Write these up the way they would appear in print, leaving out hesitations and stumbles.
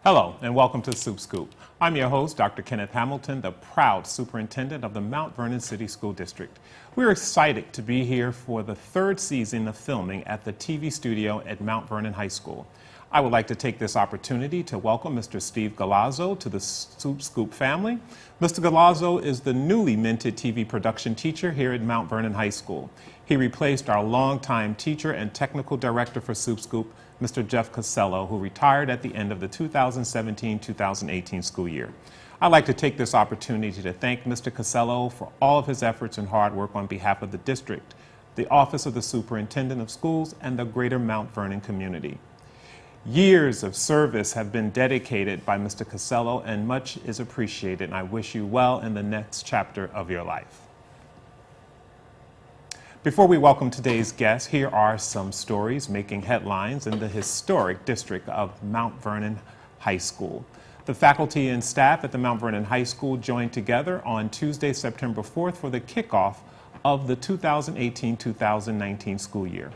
Hello and welcome to Supt Scoop. I'm your host, Dr. Kenneth Hamilton, the proud superintendent of the Mount Vernon City School District. We're excited to be here for the third season of filming at the TV studio at Mount Vernon High School. I would like to take this opportunity to welcome Mr. Steve Galazzo to the Supt Scoop family. Mr. Galazzo is the newly minted TV production teacher here at Mount Vernon High School. He replaced our longtime teacher and technical director for Supt Scoop, Mr. Jeff Casello, who retired at the end of the 2017-2018 school year. I'd like to take this opportunity to thank Mr. Casello for all of his efforts and hard work on behalf of the district, the Office of the Superintendent of Schools, and the greater Mount Vernon community. Years of service have been dedicated by Mr. Casello, and much is appreciated, and I wish you well in the next chapter of your life. Before we welcome today's guests, here are some stories making headlines in the historic district of Mount Vernon High School. The faculty and staff at the Mount Vernon High School joined together on Tuesday, September 4th for the kickoff of the 2018-2019 school year.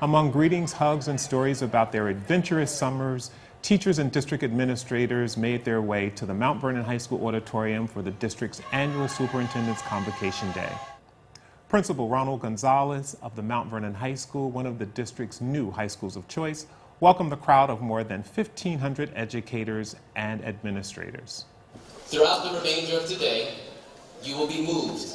Among greetings, hugs, and stories about their adventurous summers, teachers and district administrators made their way to the Mount Vernon High School auditorium for the district's annual Superintendent's Convocation Day. Principal Ronald Gonzalez of the Mount Vernon High School, one of the district's new high schools of choice, welcomed the crowd of more than 1,500 educators and administrators. Throughout the remainder of today, you will be moved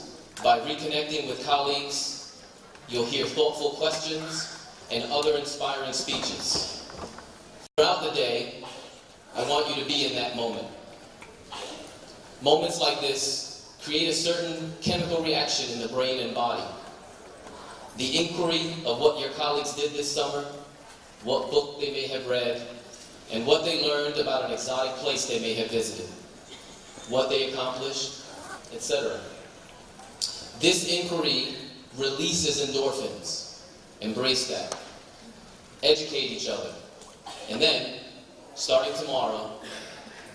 by reconnecting with colleagues. You'll hear thoughtful questions and other inspiring speeches. Throughout the day, I want you to be in that moment. Moments like this create a certain chemical reaction in the brain and body. The inquiry of what your colleagues did this summer, what book they may have read, and what they learned about an exotic place they may have visited, what they accomplished, etc. This inquiry releases endorphins. Embrace that. Educate each other. And then, starting tomorrow,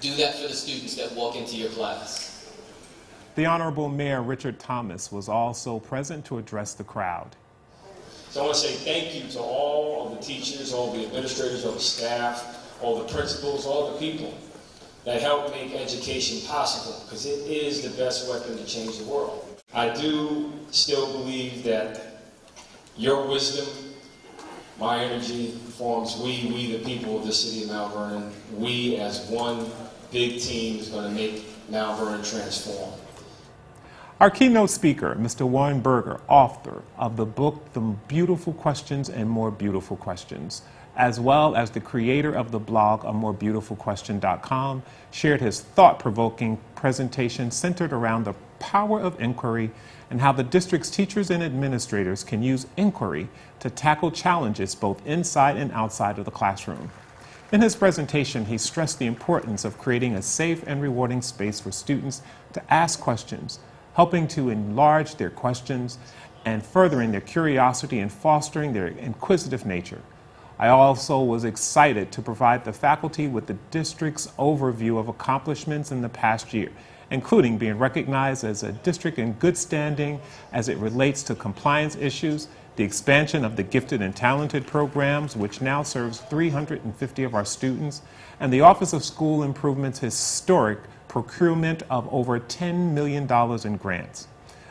do that for the students that walk into your class. The Honorable Mayor Richard Thomas was also present to address the crowd. So I want to say thank you to all of the teachers, all the administrators, all the staff, all the principals, all the people that help make education possible, because it is the best weapon to change the world. I do still believe that your wisdom, my energy, forms we the people of the city of Mount Vernon. We as one big team is going to make Mount Vernon transform. Our keynote speaker, Mr. Warren Berger, author of the book, The Beautiful Questions and More Beautiful Questions, as well as the creator of the blog, amorebeautifulquestion.com, shared his thought-provoking presentation centered around the power of inquiry and how the district's teachers and administrators can use inquiry to tackle challenges both inside and outside of the classroom. In his presentation, he stressed the importance of creating a safe and rewarding space for students to ask questions, helping to enlarge their questions and furthering their curiosity and fostering their inquisitive nature. I also was excited to provide the faculty with the district's overview of accomplishments in the past year, including being recognized as a district in good standing as it relates to compliance issues, the expansion of the Gifted and Talented programs, which now serves 350 of our students, and the Office of School Improvement's historic procurement of over $10 million in grants.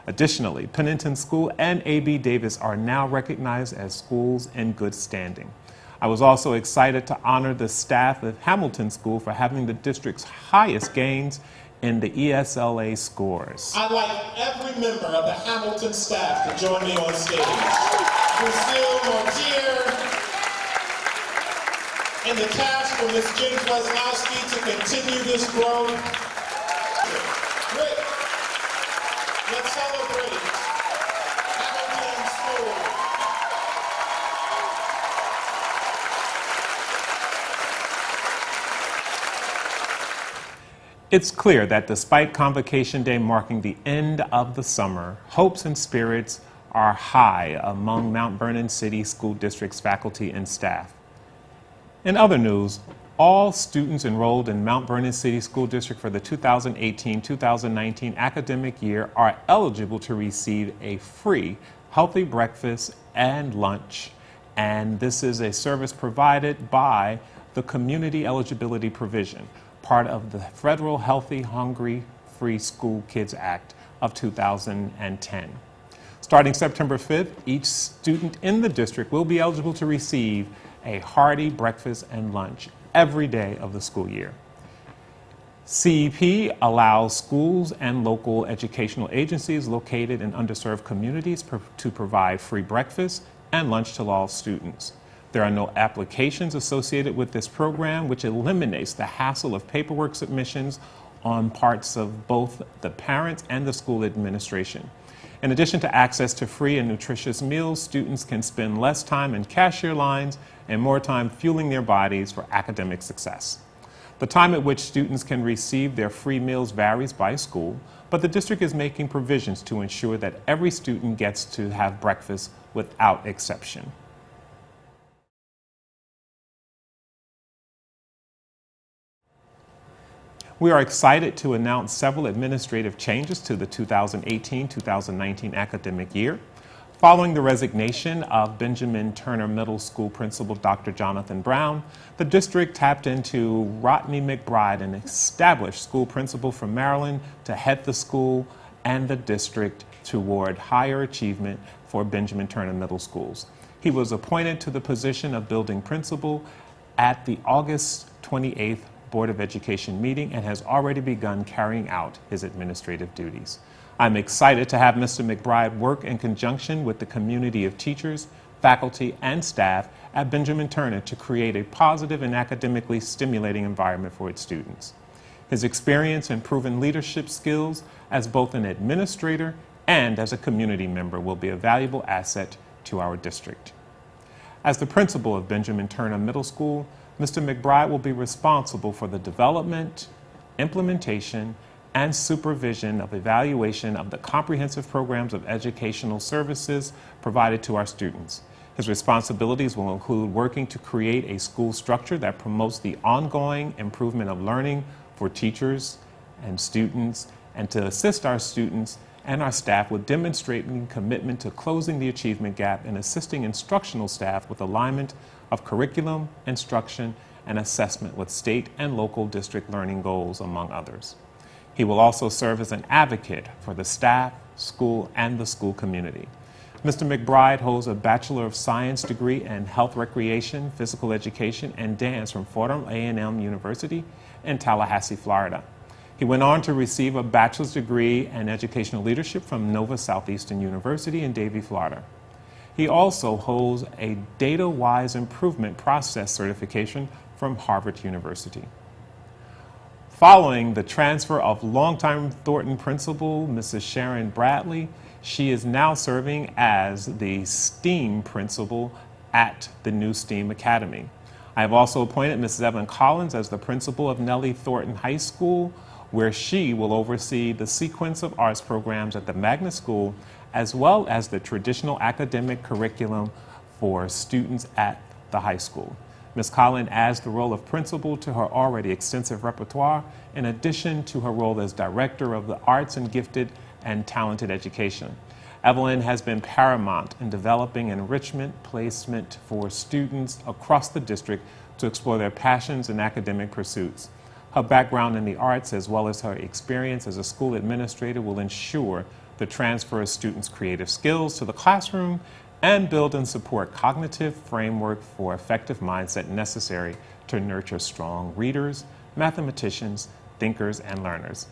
Additionally, Pennington School and A.B. Davis are now recognized as schools in good standing. I was also excited to honor the staff of Hamilton School for having the district's highest gains in the ESLA scores. I'd like every member of the Hamilton staff to join me on stage. Lucille Mortier and the cast for Ms. Jen Weslowski to continue this growth. Great. Let's celebrate Hamilton School. It's clear that despite Convocation Day marking the end of the summer, hopes and spirits are high among Mount Vernon City School District's faculty and staff. In other news, all students enrolled in Mount Vernon City School District for the 2018-2019 academic year are eligible to receive a free healthy breakfast and lunch, and this is a service provided by the Community Eligibility Provision, part of the Federal Healthy, Hungry, Free School Kids Act of 2010. Starting September 5th, each student in the district will be eligible to receive a hearty breakfast and lunch every day of the school year. CEP allows schools and local educational agencies located in underserved communities to provide free breakfast and lunch to all students. There are no applications associated with this program, which eliminates the hassle of paperwork submissions on parts of both the parents and the school administration. In addition to access to free and nutritious meals, students can spend less time in cashier lines and more time fueling their bodies for academic success. The time at which students can receive their free meals varies by school, but the district is making provisions to ensure that every student gets to have breakfast without exception. We are excited to announce several administrative changes to the 2018-2019 academic year. Following the resignation of Benjamin Turner Middle School Principal Dr. Jonathan Brown, the district tapped into Rodney McBride, an established school principal from Maryland, to head the school and the district toward higher achievement for Benjamin Turner Middle Schools. He was appointed to the position of building principal at the August 28th Board of Education meeting and has already begun carrying out his administrative duties. I'm excited to have Mr. McBride work in conjunction with the community of teachers, faculty, and staff at Benjamin Turner to create a positive and academically stimulating environment for its students. His experience and proven leadership skills as both an administrator and as a community member will be a valuable asset to our district. As the principal of Benjamin Turner Middle School, Mr. McBride will be responsible for the development, implementation, and supervision of evaluation of the comprehensive programs of educational services provided to our students. His responsibilities will include working to create a school structure that promotes the ongoing improvement of learning for teachers and students, and to assist our students and our staff with demonstrating commitment to closing the achievement gap and assisting instructional staff with alignment of curriculum, instruction, and assessment with state and local district learning goals, among others. He will also serve as an advocate for the staff, school, and the school community. Mr. McBride holds a Bachelor of Science degree in Health Recreation, Physical Education, and Dance from Fordham A&M University in Tallahassee, Florida. He went on to receive a bachelor's degree in Educational Leadership from Nova Southeastern University in Davie, Florida. He also holds a Data-Wise Improvement Process certification from Harvard University. Following the transfer of longtime Thornton principal, Mrs. Sharon Bradley, she is now serving as the STEAM principal at the new STEAM Academy. I have also appointed Mrs. Evan Collins as the principal of Nellie Thornton High School, where she will oversee the sequence of arts programs at the magnet school, as well as the traditional academic curriculum for students at the high school. Ms. Collins adds the role of principal to her already extensive repertoire, in addition to her role as director of the arts and gifted and talented education. Evelyn has been paramount in developing enrichment placement for students across the district to explore their passions and academic pursuits. Her background in the arts, as well as her experience as a school administrator, will ensure the transfer of students' creative skills to the classroom and build and support cognitive framework for effective mindset necessary to nurture strong readers, mathematicians, thinkers, and learners.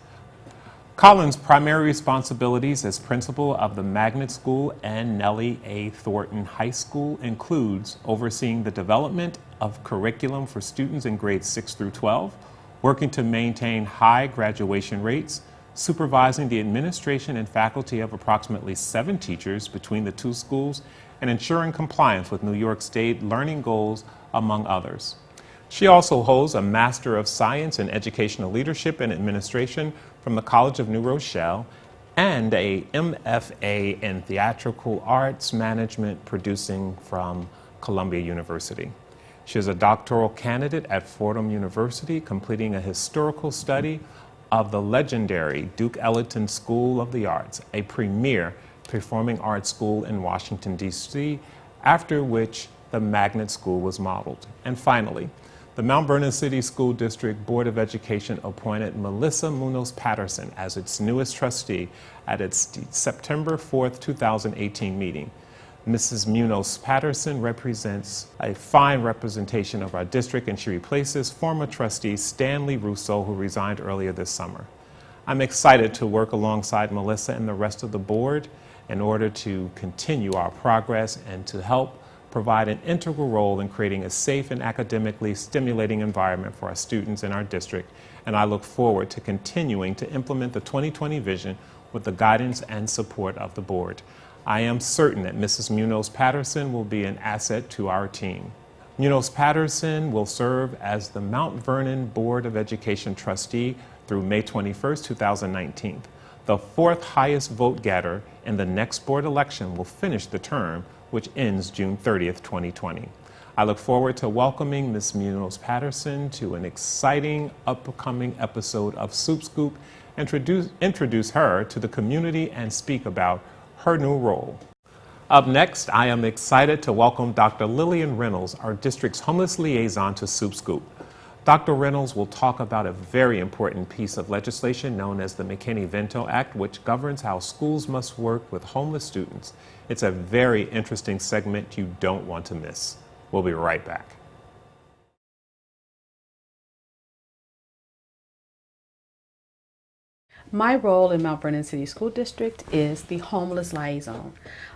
Collins' primary responsibilities as principal of the Magnet School and Nellie A. Thornton High School includes overseeing the development of curriculum for students in grades 6 through 12, working to maintain high graduation rates, supervising the administration and faculty of approximately 7 teachers between the 2 schools, and ensuring compliance with New York State learning goals, among others. She also holds a Master of Science in Educational Leadership and Administration from the College of New Rochelle and a MFA in Theatrical Arts Management producing from Columbia University. She is a doctoral candidate at Fordham University, completing a historical study of the legendary Duke Ellington School of the Arts, a premier performing arts school in Washington, D.C., after which the Magnet School was modeled. And finally, The Mount Vernon City School District Board of Education appointed Melissa Munoz Patterson as its newest trustee at its September 4th, 2018 meeting. Mrs. Munoz Patterson represents a fine representation of our district, and she replaces former trustee Stanley Russo, who resigned earlier this summer. I'm excited to work alongside Melissa and the rest of the board in order to continue our progress and to help provide an integral role in creating a safe and academically stimulating environment for our students in our district. And I look forward to continuing to implement the 2020 vision with the guidance and support of the board. I am certain that Mrs. Munoz Patterson will be an asset to our team. Munoz Patterson will serve as the Mount Vernon Board of Education trustee through May 21st, 2019. The fourth highest vote getter in the next board election will finish the term, which ends June 30th, 2020. I look forward to welcoming Ms. Munoz Patterson to an exciting upcoming episode of Supt Scoop, introduce her to the community and speak about her new role. Up next, I am excited to welcome Dr. Lillian Reynolds, our district's homeless liaison, to Supt Scoop. Dr. Reynolds will talk about a very important piece of legislation known as the McKinney-Vento Act, which governs how schools must work with homeless students. It's a very interesting segment you don't want to miss. We'll be right back. My role in Mount Vernon City School District is the homeless liaison.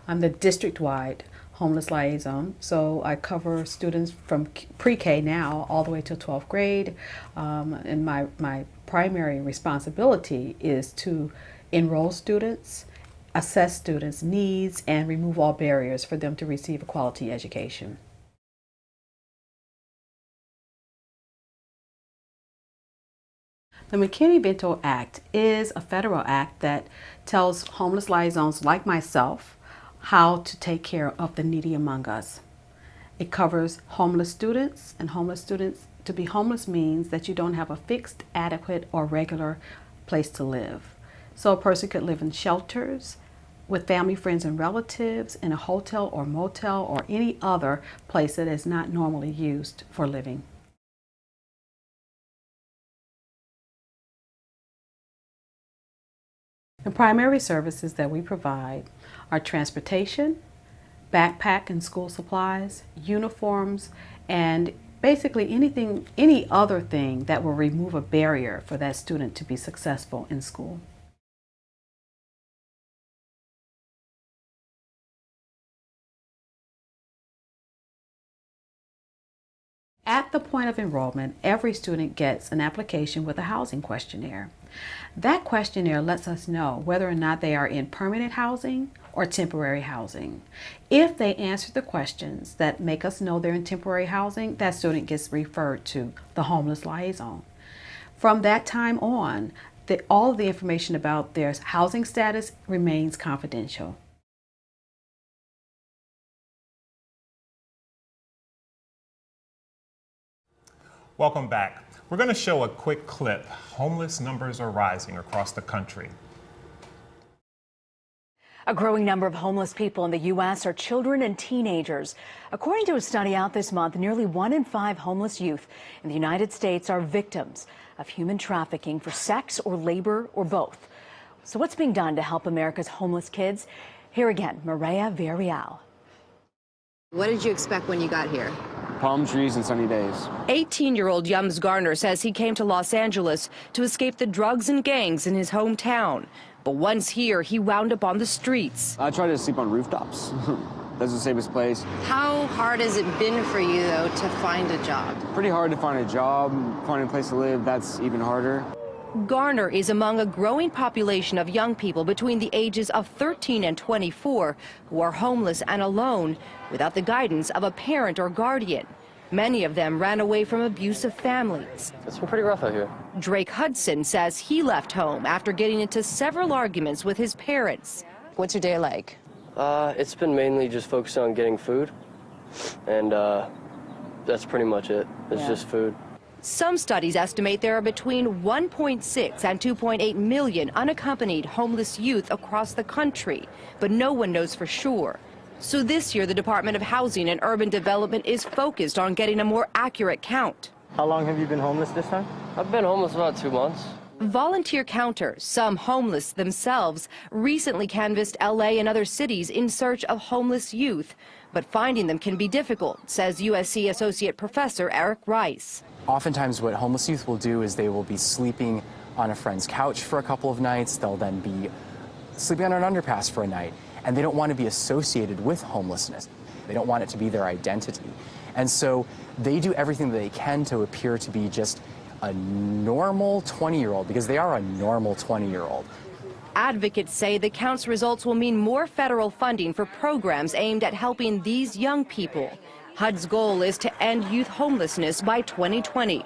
I'm the district-wide homeless liaison, so I cover students from pre-K now all the way to 12th grade, and my primary responsibility is to enroll students, assess students' needs, and remove all barriers for them to receive a quality education. The McKinney-Vento Act is a federal act that tells homeless liaisons like myself how to take care of the needy among us. It covers homeless students, and to be homeless means that you don't have a fixed, adequate, or regular place to live. So a person could live in shelters, with family, friends, and relatives, in a hotel or motel, or any other place that is not normally used for living. The primary services that we provide are transportation, backpack and school supplies, uniforms, and basically any other thing that will remove a barrier for that student to be successful in school. At the point of enrollment, every student gets an application with a housing questionnaire. That questionnaire lets us know whether or not they are in permanent housing or temporary housing. If they answer the questions that make us know they're in temporary housing, that student gets referred to the homeless liaison. From that time on, all of the information about their housing status remains confidential. Welcome back. We're going to show a quick clip. Homeless numbers are rising across the country. A growing number of homeless people in the U.S. are children and teenagers. According to a study out this month, nearly 1 in 5 homeless youth in the United States are victims of human trafficking for sex or labor or both. So what's being done to help America's homeless kids? Here again, Maria Villarreal. What did you expect when you got here? Palm trees and sunny days. 18-year-old Yums Garner says he came to Los Angeles to escape the drugs and gangs in his hometown. But once here, he wound up on the streets. I try to sleep on rooftops. That's the safest place. How hard has it been for you, though, to find a job? Pretty hard to find a job, find a place to live, that's even harder. Garner is among a growing population of young people between the ages of 13 and 24 who are homeless and alone without the guidance of a parent or guardian. Many of them ran away from abusive families. It's been pretty rough out here. Drake Hudson says he left home after getting into several arguments with his parents. What's your day like? It's been mainly just focused on getting food, and that's pretty much it. It's just food. Some studies estimate there are between 1.6 and 2.8 million unaccompanied homeless youth across the country, but no one knows for sure. So this year, the Department of Housing and Urban Development is focused on getting a more accurate count. How long have you been homeless this time? I've been homeless about 2 months. Volunteer counters, some homeless themselves, recently canvassed LA and other cities in search of homeless youth. But finding them can be difficult, says USC Associate Professor Eric Rice. Oftentimes what homeless youth will do is they will be sleeping on a friend's couch for a couple of nights. They'll then be sleeping on an underpass for a night. And they don't want to be associated with homelessness. They don't want it to be their identity. And so they do everything that they can to appear to be just a normal 20-year-old, because they are a normal 20-year-old. Advocates say the count's results will mean more federal funding for programs aimed at helping these young people. HUD's goal is to end youth homelessness by 2020.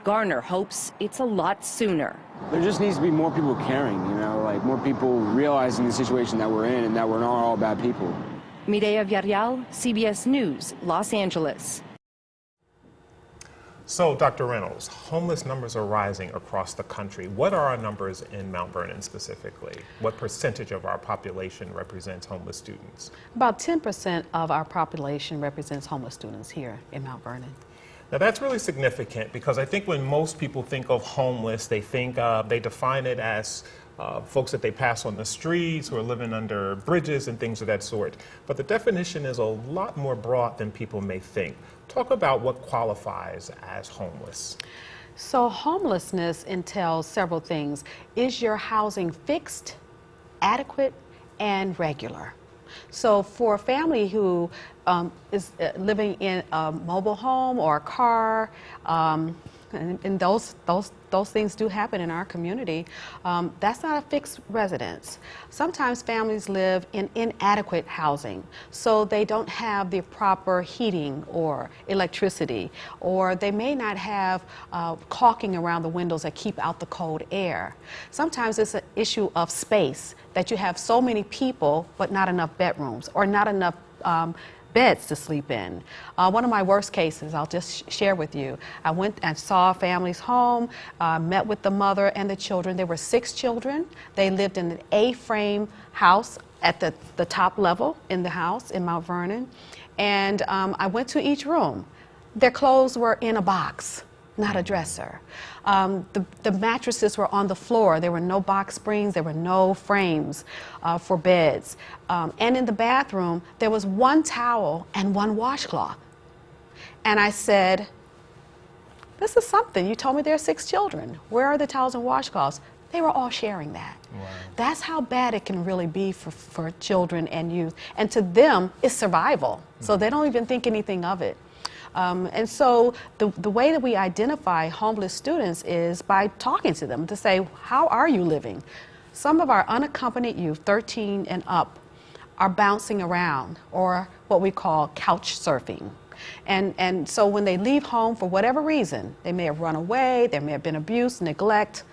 Garner hopes it's a lot sooner. There just needs to be more people caring, you know, like more people realizing the situation that we're in and that we're not all bad people. Mireya Villarreal, CBS News, Los Angeles. So, Dr. Reynolds, homeless numbers are rising across the country. What are our numbers in Mount Vernon specifically? What percentage of our population represents homeless students? About 10% of our population represents homeless students here in Mount Vernon. Now that's really significant because I think when most people think of homeless, they define it as folks that they pass on the streets who are living under bridges and things of that sort. But the definition is a lot more broad than people may think. Talk about what qualifies as homeless. So homelessness entails several things. Is your housing fixed, adequate, and regular? So for a family who is living in a mobile home or a car, and those things do happen in our community, that's not a fixed residence. Sometimes families live in inadequate housing, so they don't have the proper heating or electricity, or they may not have caulking around the windows that keep out the cold air. Sometimes it's an issue of space, that you have so many people but not enough bedrooms or not enough beds to sleep in. One of my worst cases, I'll just share with you. I went and saw a family's home, met with the mother and the children. There were 6 children. They lived in an A-frame house at the top level in the house in Mount Vernon. And I went to each room. Their clothes were in a box, not a dresser. The mattresses were on the floor. There were no box springs. There were no frames for beds. And in the bathroom, there was 1 towel and 1 washcloth. And I said, this is something. You told me there are 6 children. Where are the towels and washcloths? They were all sharing that. Wow. That's how bad it can really be for children and youth. And to them, it's survival. So they don't even think anything of it. And so the way that we identify homeless students is by talking to them to say, how are you living? Some of our unaccompanied youth, 13 and up, are bouncing around, or what we call couch surfing. And so when they leave home for whatever reason, they may have run away, there may have been abuse, neglect.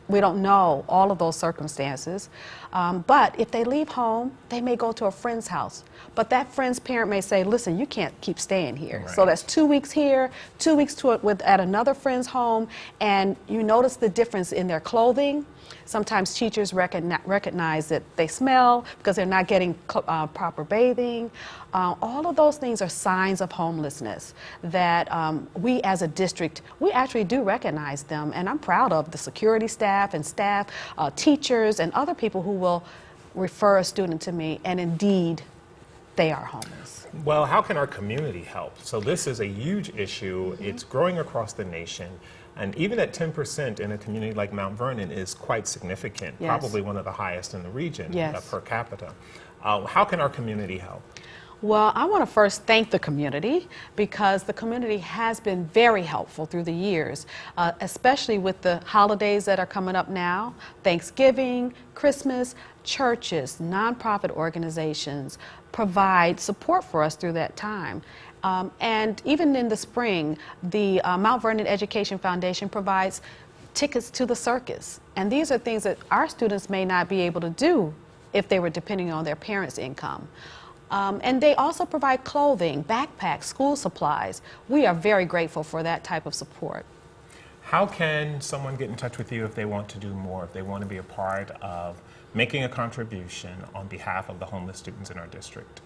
We don't know all of those circumstances. But if they leave home, they may go to a friend's house. But that friend's parent may say, listen, you can't keep staying here. Right. So that's 2 weeks here, 2 weeks at another friend's home, and you notice the difference in their clothing. Sometimes teachers recognize that they smell because they're not getting proper bathing. All of those things are signs of homelessness that we as a district, we actually do recognize them, and I'm proud of the security staff and staff, teachers and other people who will refer a student to me, and indeed they are homeless. Well, how can our community help? So this is a huge issue. Mm-hmm. It's growing across the nation. And even at 10% in a community like Mount Vernon is quite significant, yes. Probably one of the highest in the region, yes. Per capita. How can our community help? Well, I want to first thank the community, because the community has been very helpful through the years, especially with the holidays that are coming up now, Thanksgiving, Christmas. Churches, nonprofit organizations provide support for us through that time. And even in the spring, the Mount Vernon Education Foundation provides tickets to the circus. And these are things that our students may not be able to do if they were depending on their parents' income. And they also provide clothing, backpacks, school supplies. We are very grateful for that type of support. How can someone get in touch with you if they want to do more, if they want to be a part of making a contribution on behalf of the homeless students in our district?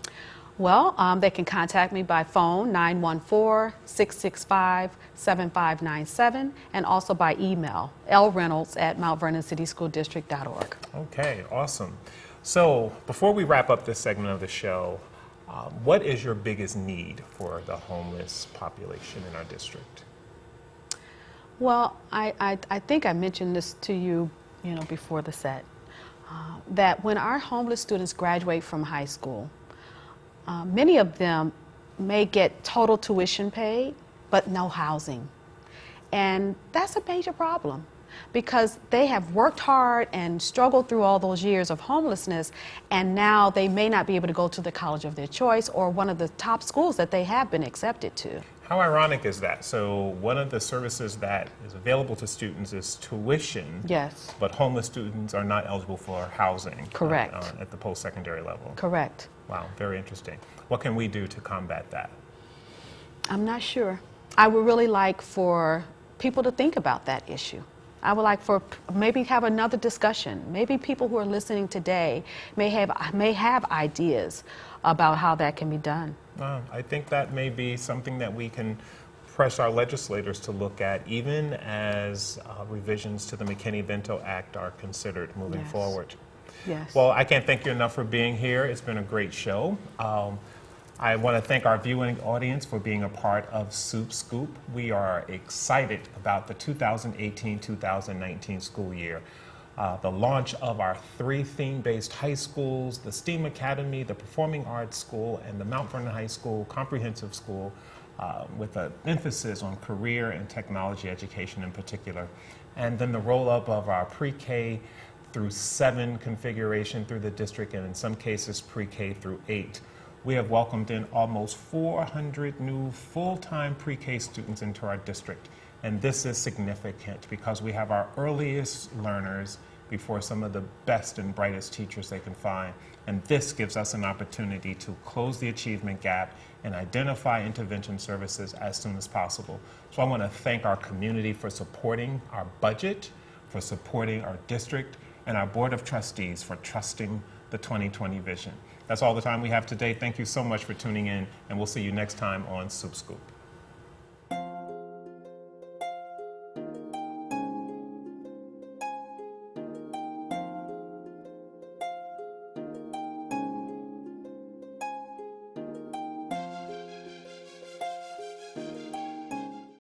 Well, they can contact me by phone, 914-665-7597, and also by email, lreynolds@mountvernoncityschooldistrict.org. Okay, awesome. So before we wrap up this segment of the show, what is your biggest need for the homeless population in our district? Well, I think I mentioned this to you, before the set, that when our homeless students graduate from high school, many of them may get total tuition paid, but no housing. And that's a major problem because they have worked hard and struggled through all those years of homelessness, and now they may not be able to go to the college of their choice or one of the top schools that they have been accepted to. How ironic is that? So one of the services that is available to students is tuition. Yes. But homeless students are not eligible for housing. Correct. At the post-secondary level. Correct. Wow, very interesting. What can we do to combat that? I'm not sure. I would really like for people to think about that issue. I would like for maybe have another discussion. Maybe people who are listening today may have ideas about how that can be done. I think that may be something that we can press our legislators to look at, even as revisions to the McKinney-Vento Act are considered moving forward. Yes. Well, I can't thank you enough for being here. It's been a great show. I want to thank our viewing audience for being a part of Scoop. We are excited about the 2018-2019 school year. The launch of our 3 theme-based high schools, the STEAM Academy, the Performing Arts School, and the Mount Vernon High School Comprehensive School with an emphasis on career and technology education in particular. And then the roll-up of our pre-K through 7 configuration through the district, and in some cases pre-K through 8. We have welcomed in almost 400 new full-time pre-K students into our district. And this is significant because we have our earliest learners before some of the best and brightest teachers they can find. And this gives us an opportunity to close the achievement gap and identify intervention services as soon as possible. So I want to thank our community for supporting our budget, for supporting our district, and our Board of Trustees for trusting the 2020 vision. That's all the time we have today. Thank you so much for tuning in, and we'll see you next time on Scoop.